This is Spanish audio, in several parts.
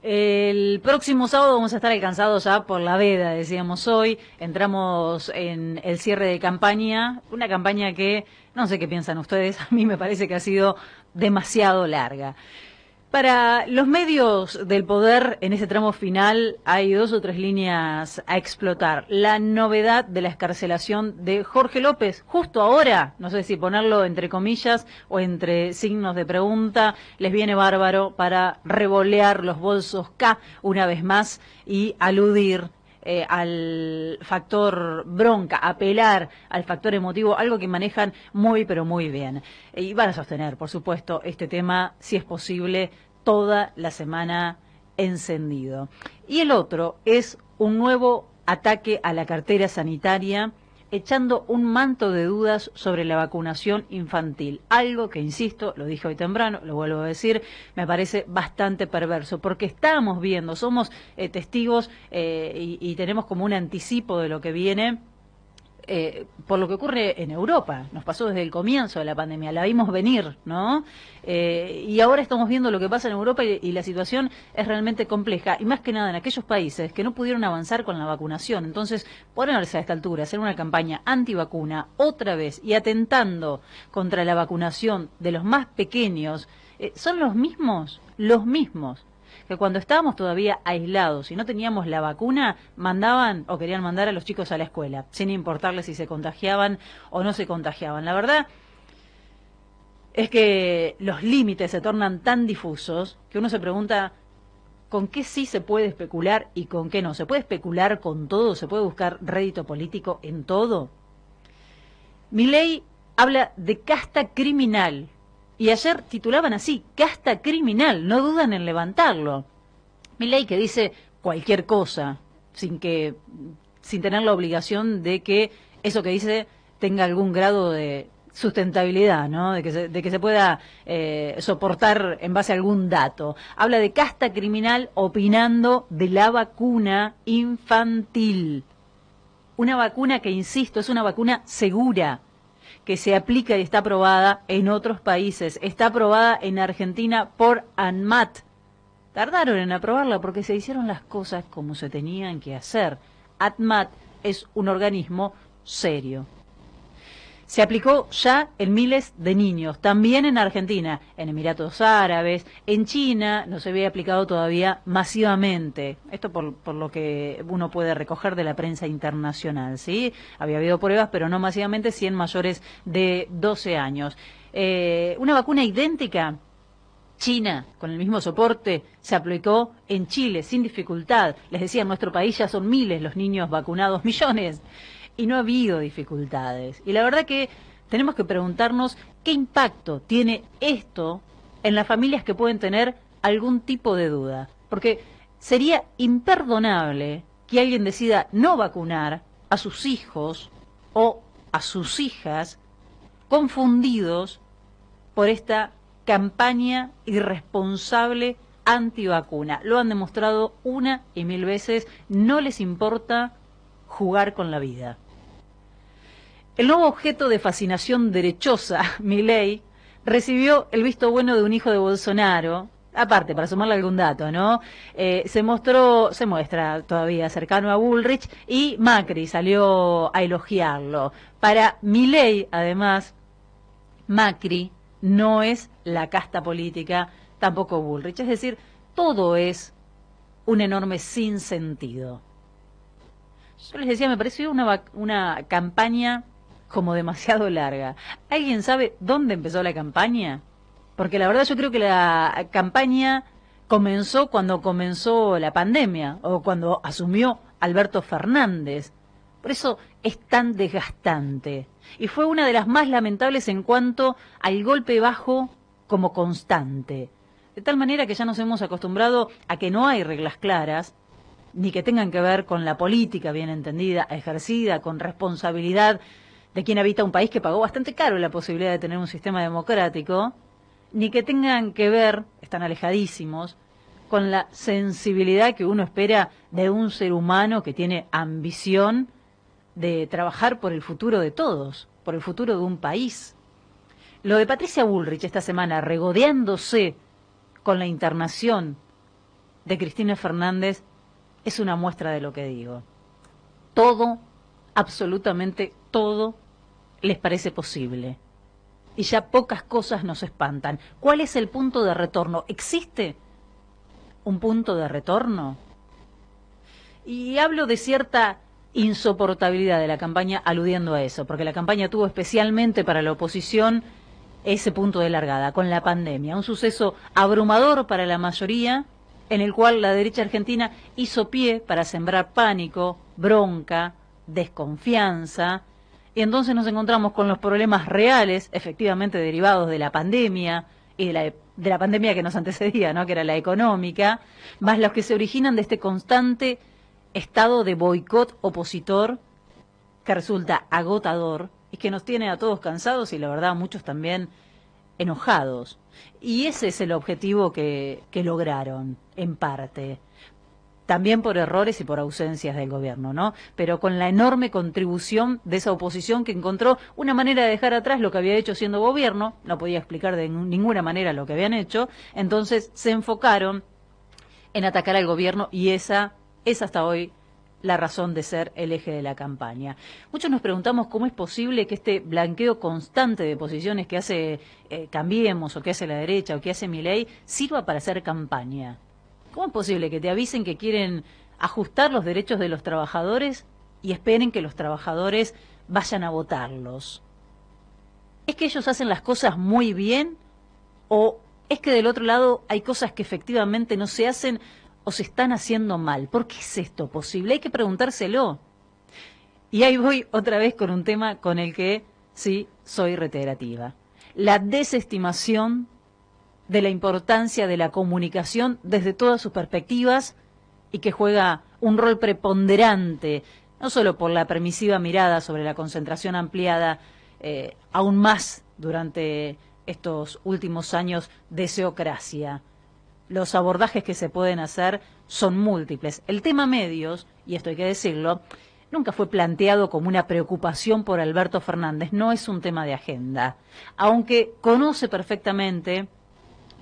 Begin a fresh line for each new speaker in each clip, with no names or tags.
El próximo sábado vamos a estar alcanzados ya por la veda, decíamos hoy. Entramos en el cierre de campaña, una campaña que no sé qué piensan ustedes, a mí me parece que ha sido demasiado larga. Para los medios del poder, en ese tramo final, hay dos o tres líneas a explotar. La novedad de la excarcelación de Jorge López, justo ahora, no sé si ponerlo entre comillas o entre signos de pregunta, les viene bárbaro para revolear los bolsos K una vez más y aludir al factor bronca, apelar al factor emotivo, algo que manejan muy pero muy bien. Y van a sostener, por supuesto, este tema, si es posible, toda la semana encendido. Y el otro es un nuevo ataque a la cartera sanitaria, echando un manto de dudas sobre la vacunación infantil. Algo que, insisto, lo dije hoy temprano, lo vuelvo a decir, me parece bastante perverso, porque estamos viendo, somos testigos y tenemos como un anticipo de lo que viene. Por lo que ocurre en Europa, nos pasó desde el comienzo de la pandemia, la vimos venir, ¿no? Y ahora estamos viendo lo que pasa en Europa y la situación es realmente compleja, y más que nada en aquellos países que no pudieron avanzar con la vacunación. Entonces, ponerse a esta altura, hacer una campaña antivacuna otra vez y atentando contra la vacunación de los más pequeños, son los mismos que cuando estábamos todavía aislados y no teníamos la vacuna, mandaban o querían mandar a los chicos a la escuela, sin importarles si se contagiaban o no se contagiaban. La verdad es que los límites se tornan tan difusos que uno se pregunta con qué sí se puede especular y con qué no. ¿Se puede especular con todo? ¿Se puede buscar rédito político en todo? Milei habla de casta criminal. Y ayer titulaban así, casta criminal, no dudan en levantarlo. Milei que dice cualquier cosa, sin tener la obligación de que eso que dice tenga algún grado de sustentabilidad, ¿no? De que se pueda soportar en base a algún dato. Habla de casta criminal opinando de la vacuna infantil. Una vacuna que, insisto, es una vacuna segura, que se aplica y está aprobada en otros países. Está aprobada en Argentina por ANMAT. Tardaron en aprobarla porque se hicieron las cosas como se tenían que hacer. ANMAT es un organismo serio. Se aplicó ya en miles de niños, también en Argentina, en Emiratos Árabes, en China no se había aplicado todavía masivamente. Esto por lo que uno puede recoger de la prensa internacional, ¿sí? Había habido pruebas, pero no masivamente, sí en mayores de 12 años. Una vacuna idéntica, China, con el mismo soporte, se aplicó en Chile sin dificultad. Les decía, en nuestro país ya son miles los niños vacunados, millones. Y no ha habido dificultades. Y la verdad que tenemos que preguntarnos qué impacto tiene esto en las familias que pueden tener algún tipo de duda. Porque sería imperdonable que alguien decida no vacunar a sus hijos o a sus hijas confundidos por esta campaña irresponsable antivacuna. Lo han demostrado una y mil veces, no les importa jugar con la vida. El nuevo objeto de fascinación derechosa, Milei, recibió el visto bueno de un hijo de Bolsonaro, aparte, para sumarle algún dato, ¿no? Se muestra todavía cercano a Bullrich, y Macri salió a elogiarlo. Para Milei, además, Macri no es la casta política, tampoco Bullrich. Es decir, todo es un enorme sinsentido. Yo les decía, me pareció una campaña como demasiado larga. ¿Alguien sabe dónde empezó la campaña? Porque la verdad yo creo que la campaña comenzó cuando comenzó la pandemia o cuando asumió Alberto Fernández. Por eso es tan desgastante. Y fue una de las más lamentables en cuanto al golpe bajo como constante. De tal manera que ya nos hemos acostumbrado a que no hay reglas claras, ni que tengan que ver con la política bien entendida, ejercida, con responsabilidad de quien habita un país que pagó bastante caro la posibilidad de tener un sistema democrático, ni que tengan que ver, están alejadísimos, con la sensibilidad que uno espera de un ser humano que tiene ambición de trabajar por el futuro de todos, por el futuro de un país. Lo de Patricia Bullrich esta semana, regodeándose con la internación de Cristina Fernández es una muestra de lo que digo. Todo, absolutamente todo, les parece posible. Y ya pocas cosas nos espantan. ¿Cuál es el punto de retorno? ¿Existe un punto de retorno? Y hablo de cierta insoportabilidad de la campaña aludiendo a eso, porque la campaña tuvo especialmente para la oposición ese punto de largada, con la pandemia. Un suceso abrumador para la mayoría, en el cual la derecha argentina hizo pie para sembrar pánico, bronca, desconfianza, y entonces nos encontramos con los problemas reales, efectivamente derivados de la pandemia y de la pandemia que nos antecedía, ¿no?, que era la económica, más los que se originan de este constante estado de boicot opositor que resulta agotador y que nos tiene a todos cansados y la verdad a muchos también enojados. Y ese es el objetivo que lograron, en parte. También por errores y por ausencias del gobierno, ¿no? Pero con la enorme contribución de esa oposición que encontró una manera de dejar atrás lo que había hecho siendo gobierno, no podía explicar de ninguna manera lo que habían hecho, entonces se enfocaron en atacar al gobierno y esa es hasta hoy la razón de ser el eje de la campaña. Muchos nos preguntamos cómo es posible que este blanqueo constante de posiciones que hace Cambiemos o que hace la derecha o que hace Milei sirva para hacer campaña. ¿Cómo es posible que te avisen que quieren ajustar los derechos de los trabajadores y esperen que los trabajadores vayan a votarlos? ¿Es que ellos hacen las cosas muy bien o es que del otro lado hay cosas que efectivamente no se hacen o se están haciendo mal? ¿Por qué es esto posible? Hay que preguntárselo. Y ahí voy otra vez con un tema con el que sí soy reiterativa. La desestimación de la importancia de la comunicación desde todas sus perspectivas y que juega un rol preponderante, no solo por la permisiva mirada sobre la concentración ampliada, aún más durante estos últimos años de seocracia. Los abordajes que se pueden hacer son múltiples. El tema medios, y esto hay que decirlo, nunca fue planteado como una preocupación por Alberto Fernández, no es un tema de agenda, aunque conoce perfectamente,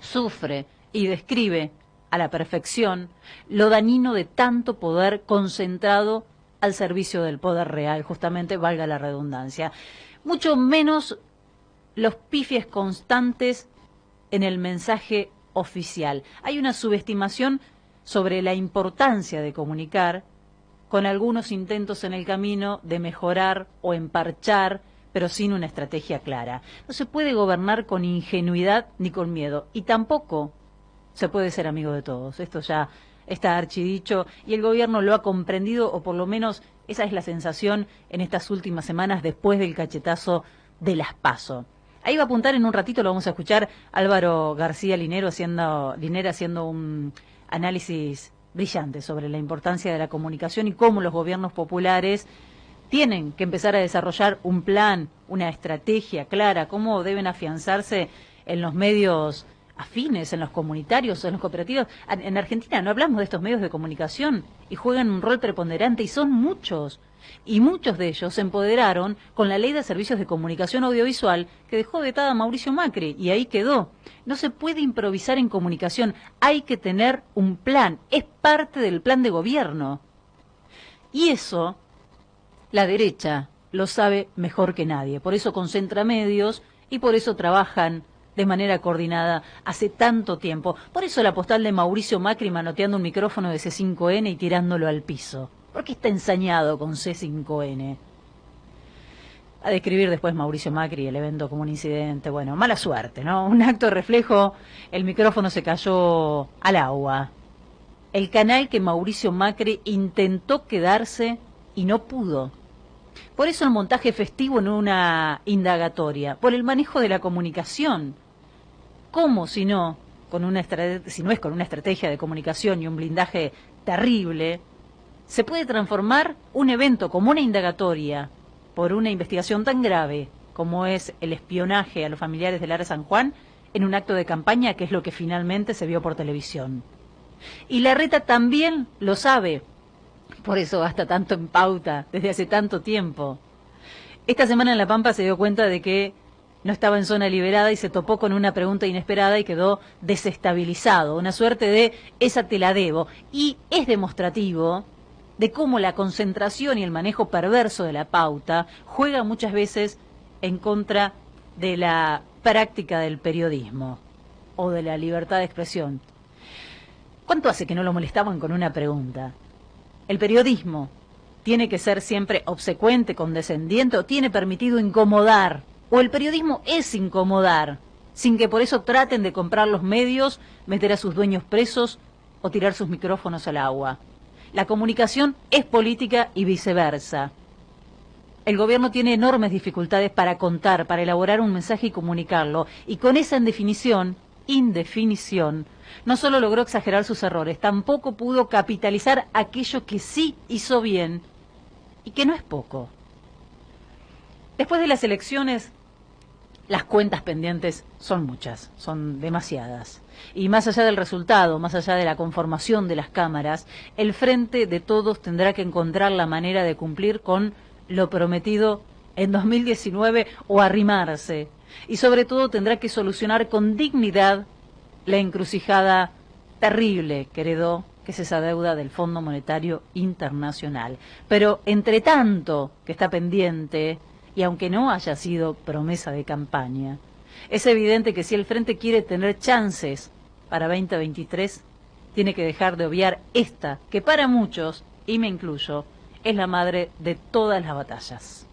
sufre y describe a la perfección lo dañino de tanto poder concentrado al servicio del poder real, justamente, valga la redundancia. Mucho menos los pifies constantes en el mensaje oficial. Hay una subestimación sobre la importancia de comunicar, con algunos intentos en el camino de mejorar o emparchar, pero sin una estrategia clara. No se puede gobernar con ingenuidad ni con miedo, y tampoco se puede ser amigo de todos. Esto ya está archidicho y el gobierno lo ha comprendido, o por lo menos esa es la sensación en estas últimas semanas después del cachetazo de las PASO. Ahí va a apuntar en un ratito, lo vamos a escuchar, Álvaro García Linera haciendo un análisis brillante sobre la importancia de la comunicación y cómo los gobiernos populares tienen que empezar a desarrollar un plan, una estrategia clara, cómo deben afianzarse en los medios afines, en los comunitarios, en los cooperativos. En Argentina no hablamos de estos medios de comunicación y juegan un rol preponderante y son muchos. Y muchos de ellos se empoderaron con la Ley de Servicios de Comunicación Audiovisual que dejó vetada a Mauricio Macri y ahí quedó. No se puede improvisar en comunicación, hay que tener un plan, es parte del plan de gobierno. Y eso la derecha lo sabe mejor que nadie, por eso concentra medios y por eso trabajan de manera coordinada hace tanto tiempo. Por eso la postal de Mauricio Macri manoteando un micrófono de C5N y tirándolo al piso. Porque está ensañado con C5N. A describir después Mauricio Macri el evento como un incidente, bueno, mala suerte, ¿no? Un acto de reflejo, el micrófono se cayó al agua. El canal que Mauricio Macri intentó quedarse y no pudo. Por eso el montaje festivo en una indagatoria, por el manejo de la comunicación. ¿Cómo si no, si no es con una estrategia de comunicación y un blindaje terrible, se puede transformar un evento como una indagatoria por una investigación tan grave como es el espionaje a los familiares de Lara San Juan en un acto de campaña, que es lo que finalmente se vio por televisión? Y Larreta también lo sabe, por eso gasta tanto en pauta desde hace tanto tiempo. Esta semana en La Pampa se dio cuenta de que no estaba en zona liberada y se topó con una pregunta inesperada y quedó desestabilizado. Una suerte de esa te la debo. Y es demostrativo de cómo la concentración y el manejo perverso de la pauta juega muchas veces en contra de la práctica del periodismo o de la libertad de expresión. ¿Cuánto hace que no lo molestaban con una pregunta? ¿El periodismo tiene que ser siempre obsecuente, condescendiente o tiene permitido incomodar? ¿O el periodismo es incomodar, sin que por eso traten de comprar los medios, meter a sus dueños presos o tirar sus micrófonos al agua? La comunicación es política y viceversa. El gobierno tiene enormes dificultades para contar, para elaborar un mensaje y comunicarlo, y con esa indefinición, no solo logró exagerar sus errores, tampoco pudo capitalizar aquello que sí hizo bien, y que no es poco. Después de las elecciones, las cuentas pendientes son muchas, son demasiadas. Y más allá del resultado, más allá de la conformación de las cámaras, el Frente de Todos tendrá que encontrar la manera de cumplir con lo prometido en 2019 o arrimarse. Y sobre todo tendrá que solucionar con dignidad la encrucijada terrible que heredó, que es esa deuda del Fondo Monetario Internacional. Pero entre tanto que está pendiente, y aunque no haya sido promesa de campaña, es evidente que si el Frente quiere tener chances para 2023, tiene que dejar de obviar esta, que para muchos, y me incluyo, es la madre de todas las batallas.